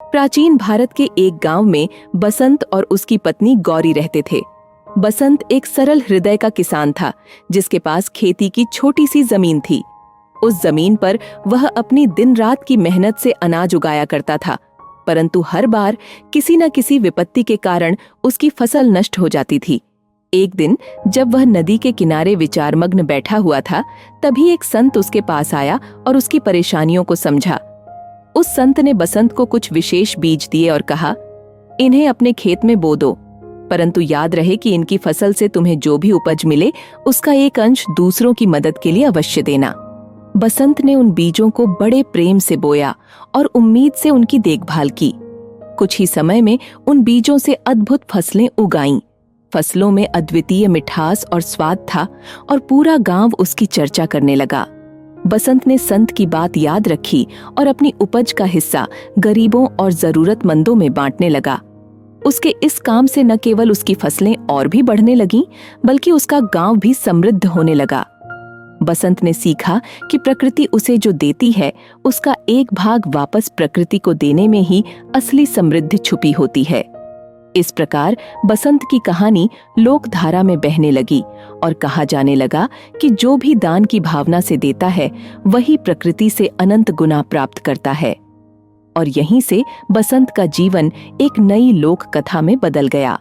प्राचीन भारत के एक गांव में बसंत और उसकी पत्नी गौरी रहते थे। बसंत एक सरल हृदय का किसान था, जिसके पास खेती की छोटी सी जमीन थी। उस जमीन पर वह अपनी दिन रात की मेहनत से अनाज उगाया करता था, परंतु हर बार किसी न किसी विपत्ति के कारण उसकी फसल नष्ट हो जाती थी। एक दिन जब वह नदी के किनारे विचारमग्न बैठा हुआ था, तभी एक संत उसके पास आया और उसकी परेशानियों को समझा। उस संत ने बसंत को कुछ विशेष बीज दिए और कहा, इन्हें अपने खेत में बो दो, परंतु याद रहे कि इनकी फसल से तुम्हें जो भी उपज मिले उसका एक अंश दूसरों की मदद के लिए अवश्य देना। बसंत ने उन बीजों को बड़े प्रेम से बोया और उम्मीद से उनकी देखभाल की। कुछ ही समय में उन बीजों से अद्भुत फसलें उगाईं। फसलों में अद्वितीय मिठास और स्वाद था और पूरा गांव उसकी चर्चा करने लगा। बसंत ने संत की बात याद रखी और अपनी उपज का हिस्सा गरीबों और जरूरतमंदों में बांटने लगा। उसके इस काम से न केवल उसकी फसलें और भी बढ़ने लगीं, बल्कि उसका गांव भी समृद्ध होने लगा। बसंत ने सीखा कि प्रकृति उसे जो देती है, उसका एक भाग वापस प्रकृति को देने में ही असली समृद्धि छुपी होती है। इस प्रकार बसंत की कहानी लोकधारा में बहने लगी और कहा जाने लगा कि जो भी दान की भावना से देता है, वही प्रकृति से अनंत गुना प्राप्त करता है। और यहीं से बसंत का जीवन एक नई लोक कथा में बदल गया।